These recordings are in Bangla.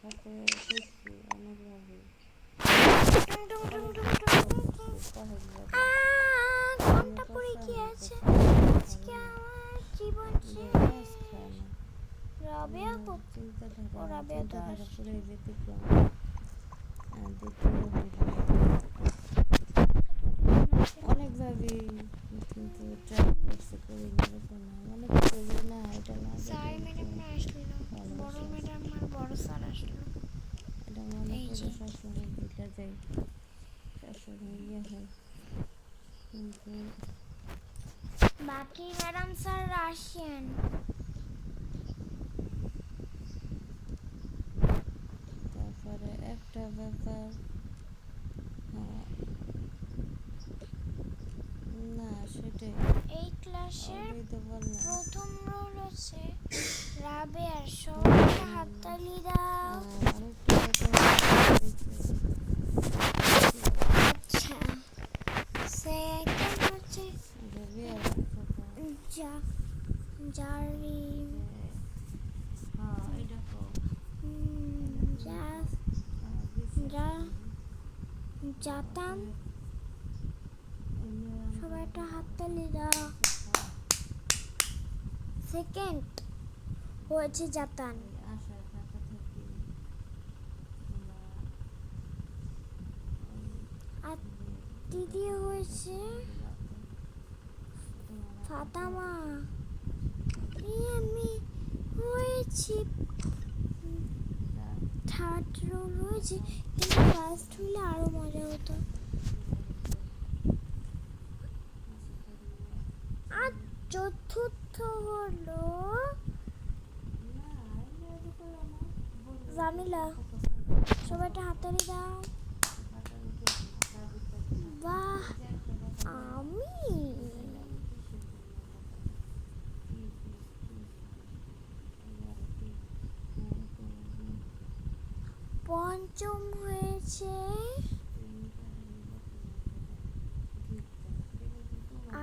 সাথে দেখছি অনেকভাবে টুং টুং টুং টুং টুং টুং টুং। ঘন্টা পড়ে গিয়েছে, আজকে আমার জীবন শেষ। রাবেয়া ও রাবেয়া তো আসছে। ব্যতিক্রম অনেকভাবেই কিন্তু ট্রাই করছে করি না এরকম না মনে করছে যে না এটা না স্যার ম্যাডাম না আসলো, বড় ম্যাডাম আর বড় স্যার আসলো। এটা মনে এই করে যে। সবসময় ভুলে যাই, সবসময় ইয়ে হয় কিন্তু বাকি ম্যাডাম স্যার আসেন। তারপরে একটা ব্যাপার না সেটাই এই ক্লাসের ওটাই তো বললাম প্রথম রোল হচ্ছে রাবেয়ার। সবাইকে হাততালি দাও। আরেকটা ব্যাপার আচ্ছা, সেকেন্ড হচ্ছে জারিম, জাতাম। সবাই একটা হাততালি দাও। সেকেন্ড হয়েছে জাতান। আশার টাকা থাকি আর তৃতীয় হয়েছে ফাতামা। আমি হয়েছি থার্ড রোল হয়েছে, কিন্তু ফার্স্ট হলে আরো মজা হতো। আর চতুর্থ হলো জামিলা। সবাই একটা হাততালি দাও। বাহ, আমি পঞ্চম হয়েছে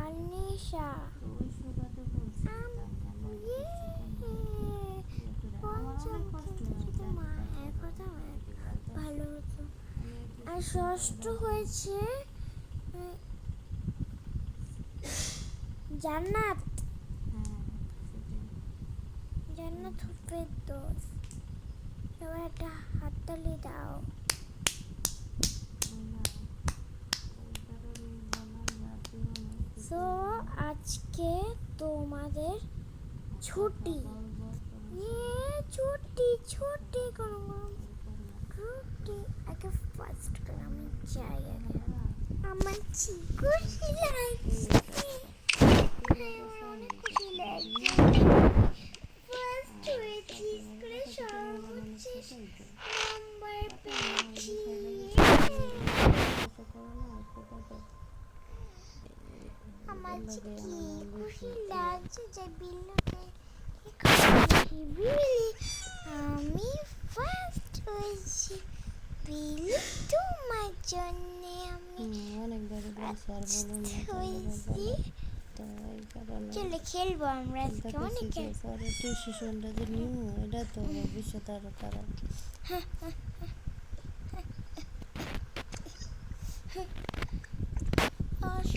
আনিশা। পঞ্চম কিন্তু মায়ের কথা ভালো হতো। আর ষষ্ঠ হয়েছে জান্নাত। জান্নাত ফেরদৌস। সবাই একটা হাততালি দাও। সো আজকে তোমাদের ছুটি। ছুটি ছুটি ছুটি। আগে ফার্স্ট করে আমি যাই আগে। আমার খুশি লাগছে, অনেক খুশি লাগছে। ফার্স্ট হয়েছি, স্কুলে সর্বোচ্চ নাম্বার পেয়েছি। আমার যে কি খুশি লাগছে যে বিল্লুকে আমি ফার্স্ট হয়েছি। বিল্লু তোমার জন্যে আমি হয়েছি। চলে খেলবো আমরা আজকে অনেক। টিউশনটা যে নিউ এটা তো ভবিষ্যৎ আরো খারাপ।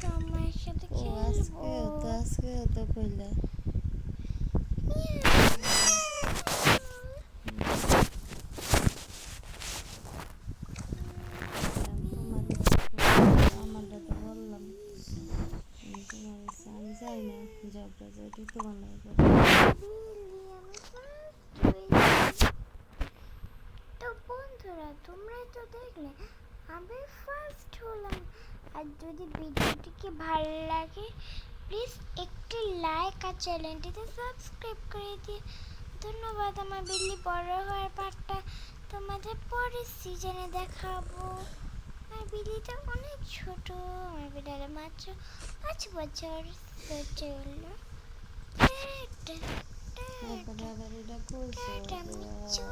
সময়ের সাথে খেলবো। আজকেও তো কইলে আমারটা তো বললাম তোমার আমি যাই না জবটা যাইটি তোমার লাগে। তো বন্ধুরা, তোমরাই তো দেখলে আমি ফার্স্ট হলাম। আর যদি ভিডিওটিকে ভালো লাগে প্লিজ একটি লাইক আর চ্যানেলটিতে সাবস্ক্রাইব করে দিও। ধন্যবাদ। আমার বিল্লি বড় হওয়ার পার্টটা তোমাদের পরের সিজনে দেখাবো। আমার বিল্লিটা অনেক ছোট, আমার বিড়ালে মাত্র 5 বছর চললো। আবার এটা করছো